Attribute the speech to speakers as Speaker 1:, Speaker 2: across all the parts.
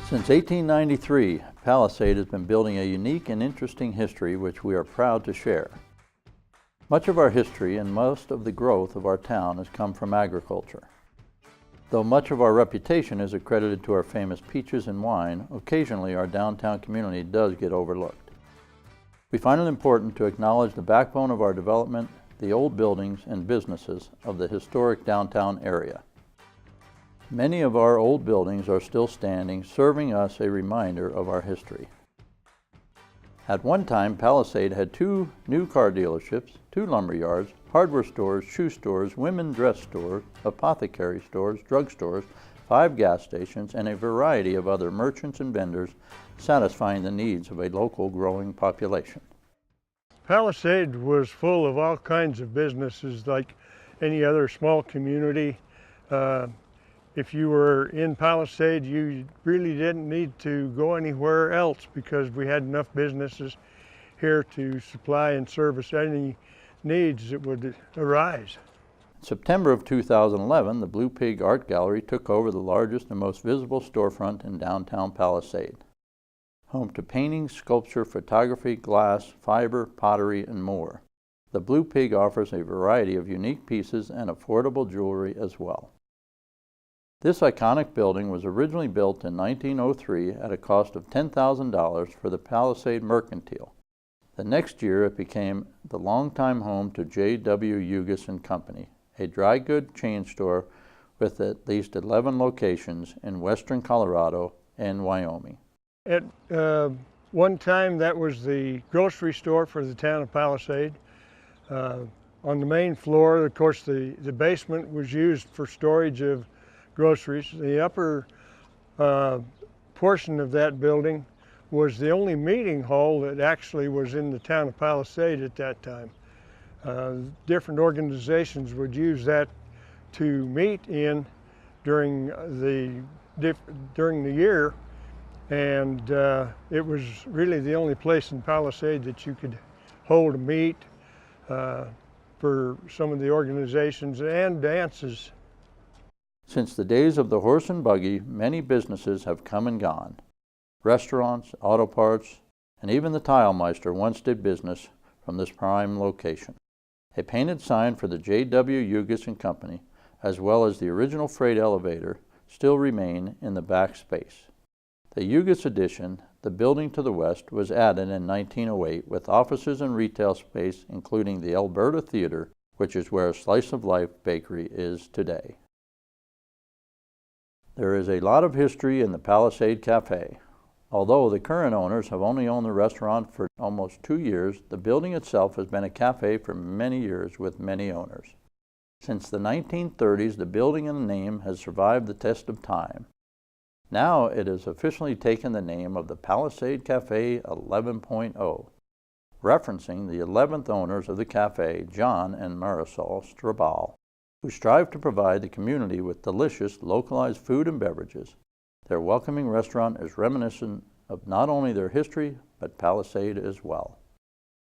Speaker 1: Since 1893, Palisade has been building a unique and interesting history which we are proud to share. Much of our history and most of the growth of our town has come from agriculture. Though much of our reputation is accredited to our famous peaches and wine, occasionally our downtown community does get overlooked. We find it important to acknowledge the backbone of our development, the old buildings and businesses of the historic downtown area. Many of our old buildings are still standing, serving us a reminder of our history. At one time, Palisade had 2 new car dealerships, 2 lumber yards, hardware stores, shoe stores, women's dress stores, apothecary stores, drug stores, 5 gas stations, and a variety of other merchants and vendors satisfying the needs of a local growing population.
Speaker 2: Palisade was full of all kinds of businesses like any other small community. If you were in Palisade, you really didn't need to go anywhere else because we had enough businesses here to supply and service any needs that would arise.
Speaker 1: In September of 2011, the Blue Pig Art Gallery took over the largest and most visible storefront in downtown Palisade. Home to painting, sculpture, photography, glass, fiber, pottery, and more. The Blue Pig offers a variety of unique pieces and affordable jewelry as well. This iconic building was originally built in 1903 at a cost of $10,000 for the Palisade Mercantile. The next year it became the longtime home to J.W. Ugas and Company, a dry goods chain store with at least 11 locations in western Colorado and Wyoming.
Speaker 2: At one time that was the grocery store for the town of Palisade. On the main floor, of course, the basement was used for storage of groceries. The upper portion of that building was the only meeting hall that actually was in the town of Palisade at that time. Different organizations would use that to meet in during the year, and it was really the only place in Palisade that you could hold a meet for some of the organizations and dances.
Speaker 1: Since the days of the horse and buggy, many businesses have come and gone. Restaurants, auto parts, and even the Tile Meister once did business from this prime location. A painted sign for the J.W. Ugas and Company, as well as the original freight elevator, still remain in the back space. The Ugas addition, the building to the west, was added in 1908 with offices and retail space, including the Alberta Theater, which is where a Slice of Life bakery is today. There is a lot of history in the Palisade Cafe. Although the current owners have only owned the restaurant for almost 2 years, the building itself has been a cafe for many years with many owners. Since the 1930s, the building and the name has survived the test of time. Now it has officially taken the name of the Palisade Cafe 11.0, referencing the 11th owners of the cafe, John and Marisol Strabal, who strive to provide the community with delicious, localized food and beverages. Their welcoming restaurant is reminiscent of not only their history, but Palisade as well.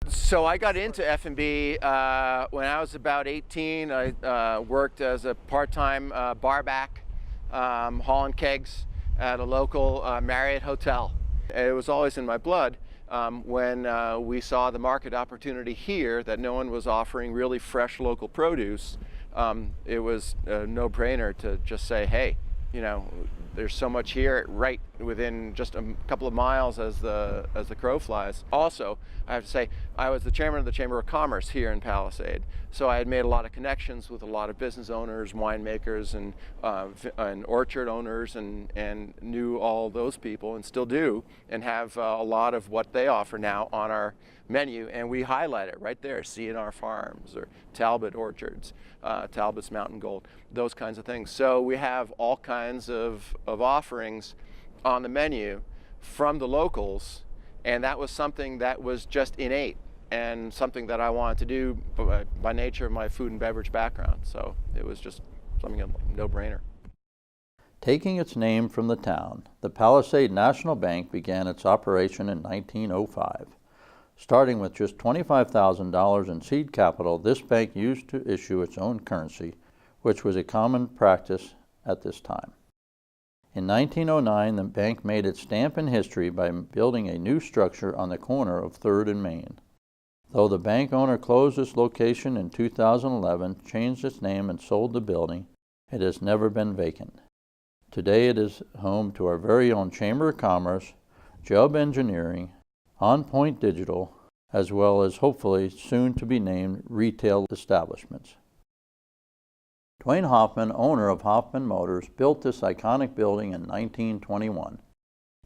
Speaker 3: So I got into F&B when I was about 18. I worked as a part-time barback, hauling kegs at a local Marriott hotel. It was always in my blood when we saw the market opportunity here that no one was offering really fresh local produce. It was a no-brainer to just say, hey, you know, there's so much here right within just a couple of miles as the crow flies. Also, I have to say, I was the chairman of the Chamber of Commerce here in Palisade, so I had made a lot of connections with a lot of business owners, winemakers, and orchard owners, and knew all those people, and still do, and have a lot of what they offer now on our menu, and we highlight it right there, C&R Farms or Talbot Orchards, Talbot's Mountain Gold, those kinds of things. So we have all kinds of offerings on the menu from the locals, and that was something that was just innate and something that I wanted to do by nature of my food and beverage background. So it was just something a no-brainer.
Speaker 1: Taking its name from the town, the Palisade National Bank began its operation in 1905. Starting with just $25,000 in seed capital, this bank used to issue its own currency, which was a common practice at this time. In 1909, the bank made its stamp in history by building a new structure on the corner of 3rd and Main. Though the bank owner closed its location in 2011, changed its name, and sold the building, it has never been vacant. Today it is home to our very own Chamber of Commerce, Jubb Engineering, On Point Digital, as well as hopefully soon to be named retail establishments. Dwayne Hoffman, owner of Hoffman Motors, built this iconic building in 1921.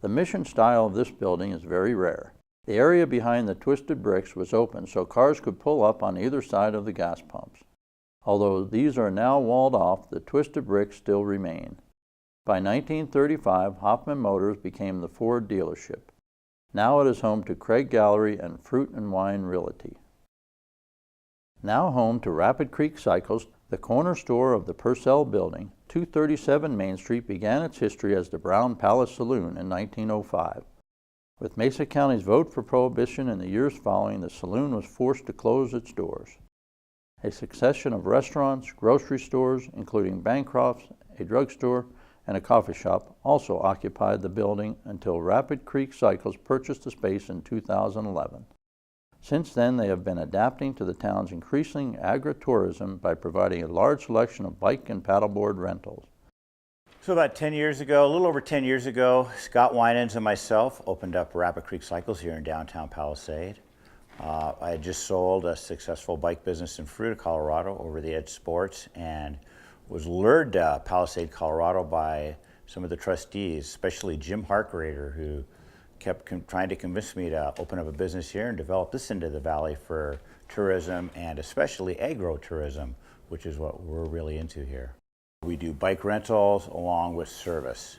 Speaker 1: The mission style of this building is very rare. The area behind the twisted bricks was open so cars could pull up on either side of the gas pumps. Although these are now walled off, the twisted bricks still remain. By 1935, Hoffman Motors became the Ford dealership. Now it is home to Craig Gallery and Fruit and Wine Realty. Now home to Rapid Creek Cycles, the corner store of the Purcell Building, 237 Main Street began its history as the Brown Palace Saloon in 1905. With Mesa County's vote for prohibition in the years following, the saloon was forced to close its doors. A succession of restaurants, grocery stores, including Bancroft's, a drugstore, and a coffee shop, also occupied the building until Rapid Creek Cycles purchased the space in 2011. Since then, they have been adapting to the town's increasing agritourism by providing a large selection of bike and paddleboard rentals.
Speaker 4: So about 10 years ago, a little over 10 years ago, Scott Winans and myself opened up Rapid Creek Cycles here in downtown Palisade. I had just sold a successful bike business in Fruita, Colorado, Over the Edge Sports, and was lured to Palisade, Colorado by some of the trustees, especially Jim Harkrader, who kept trying to convince me to open up a business here and develop this into the valley for tourism and especially agro-tourism, which is what we're really into here. We do bike rentals along with service,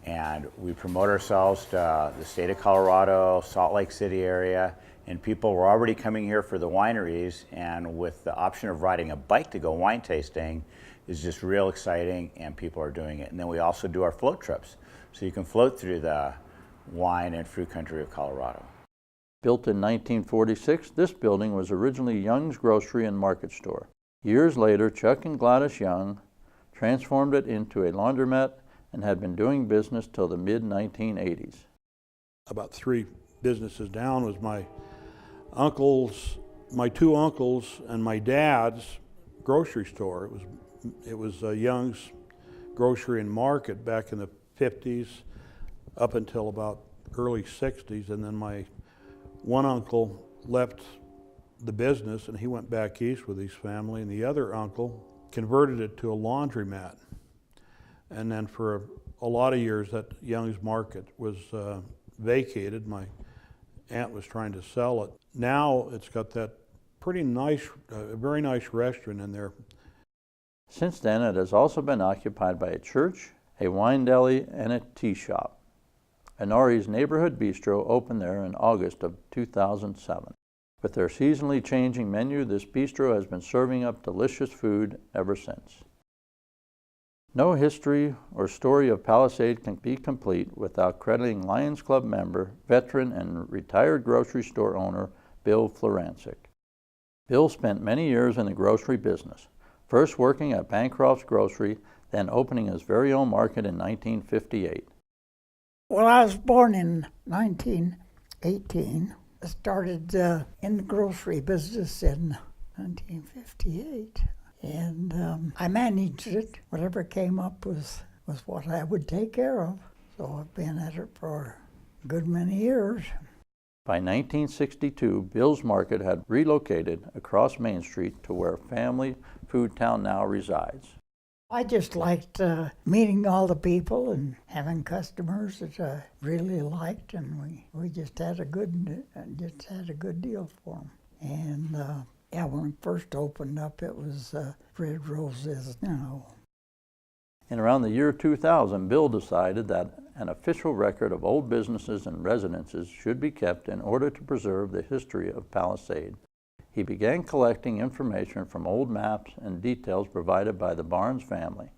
Speaker 4: and we promote ourselves to the state of Colorado, Salt Lake City area, and people were already coming here for the wineries, and with the option of riding a bike to go wine tasting is just real exciting, and people are doing it. And then we also do our float trips, so you can float through the wine and fruit country of Colorado.
Speaker 1: Built in 1946, this building was originally Young's Grocery and Market Store. Years later, Chuck and Gladys Young transformed it into a laundromat and had been doing business till the mid-1980s.
Speaker 5: About 3 businesses down was my two uncles and my dad's grocery store. It was Young's Grocery and Market back in the 50s up until about early 60s, and then my one uncle left the business and he went back east with his family, and the other uncle converted it to a laundromat. And then for a lot of years that Young's Market was vacated. My aunt was trying to sell it. Now it's got that pretty nice, very nice restaurant in there.
Speaker 1: Since then, it has also been occupied by a church, a wine deli, and a tea shop. Anori's Neighborhood Bistro opened there in August of 2007. With their seasonally changing menu, this bistro has been serving up delicious food ever since. No history or story of Palisade can be complete without crediting Lions Club member, veteran, and retired grocery store owner Bill Florancic. Bill spent many years in the grocery business, first working at Bancroft's Grocery, then opening his very own market in 1958.
Speaker 6: Well, I was born in 1918. I started in the grocery business in 1958, and I managed it. Whatever came up was what I would take care of. So I've been at it for a good many years.
Speaker 1: By 1962, Bill's Market had relocated across Main Street to where Family Food Town now resides.
Speaker 6: I just liked meeting all the people and having customers that I really liked, and we just had a good deal for them. And yeah, when we first opened up, it was red roses, you know.
Speaker 1: In around the year 2000, Bill decided that an official record of old businesses and residences should be kept in order to preserve the history of Palisade. He began collecting information from old maps and details provided by the Barnes family.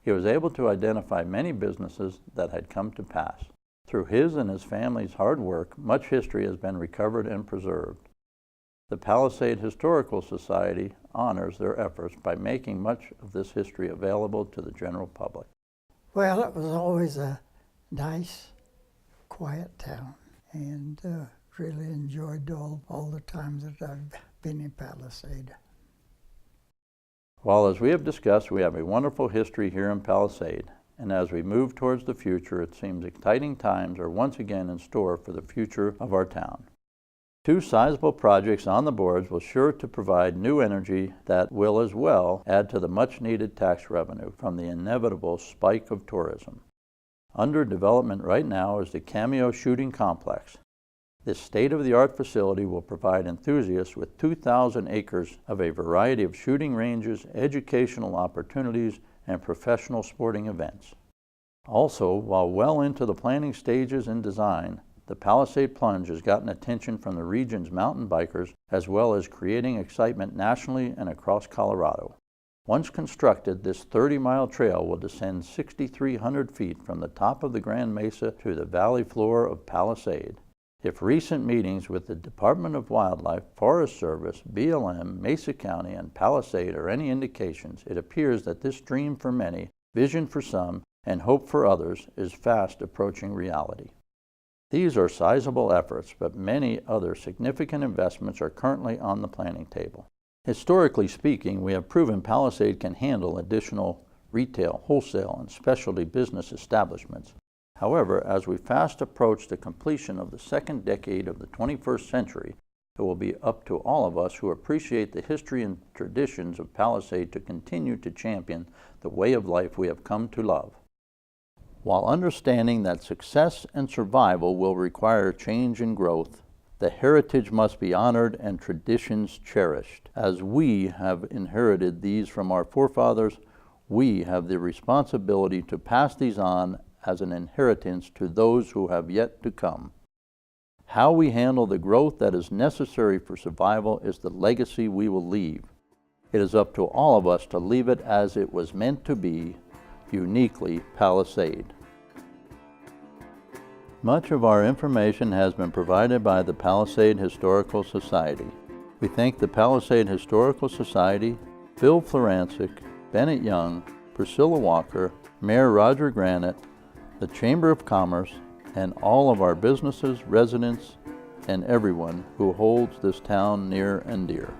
Speaker 1: He was able to identify many businesses that had come to pass. Through his and his family's hard work, much history has been recovered and preserved. The Palisade Historical Society honors their efforts by making much of this history available to the general public.
Speaker 6: Well, it was always a nice, quiet town, and really enjoyed all the times that I've been in Palisade.
Speaker 1: Well, as we have discussed, we have a wonderful history here in Palisade, and as we move towards the future, it seems exciting times are once again in store for the future of our town. 2 sizable projects on the boards will sure to provide new energy that will as well add to the much-needed tax revenue from the inevitable spike of tourism. Under development right now is the Cameo Shooting Complex. This state-of-the-art facility will provide enthusiasts with 2,000 acres of a variety of shooting ranges, educational opportunities, and professional sporting events. Also, while well into the planning stages and design, the Palisade Plunge has gotten attention from the region's mountain bikers, as well as creating excitement nationally and across Colorado. Once constructed, this 30-mile trail will descend 6,300 feet from the top of the Grand Mesa to the valley floor of Palisade. If recent meetings with the Department of Wildlife, Forest Service, BLM, Mesa County, and Palisade are any indications, it appears that this dream for many, vision for some, and hope for others is fast approaching reality. These are sizable efforts, but many other significant investments are currently on the planning table. Historically speaking, we have proven Palisade can handle additional retail, wholesale, and specialty business establishments. However, as we fast approach the completion of the second decade of the 21st century, it will be up to all of us who appreciate the history and traditions of Palisade to continue to champion the way of life we have come to love. While understanding that success and survival will require change and growth, the heritage must be honored and traditions cherished. As we have inherited these from our forefathers, we have the responsibility to pass these on as an inheritance to those who have yet to come. How we handle the growth that is necessary for survival is the legacy we will leave. It is up to all of us to leave it as it was meant to be, uniquely Palisade. Much of our information has been provided by the Palisade Historical Society. We thank the Palisade Historical Society, Phil Florancic, Bennett Young, Priscilla Walker, Mayor Roger Granite, the Chamber of Commerce, and all of our businesses, residents, and everyone who holds this town near and dear.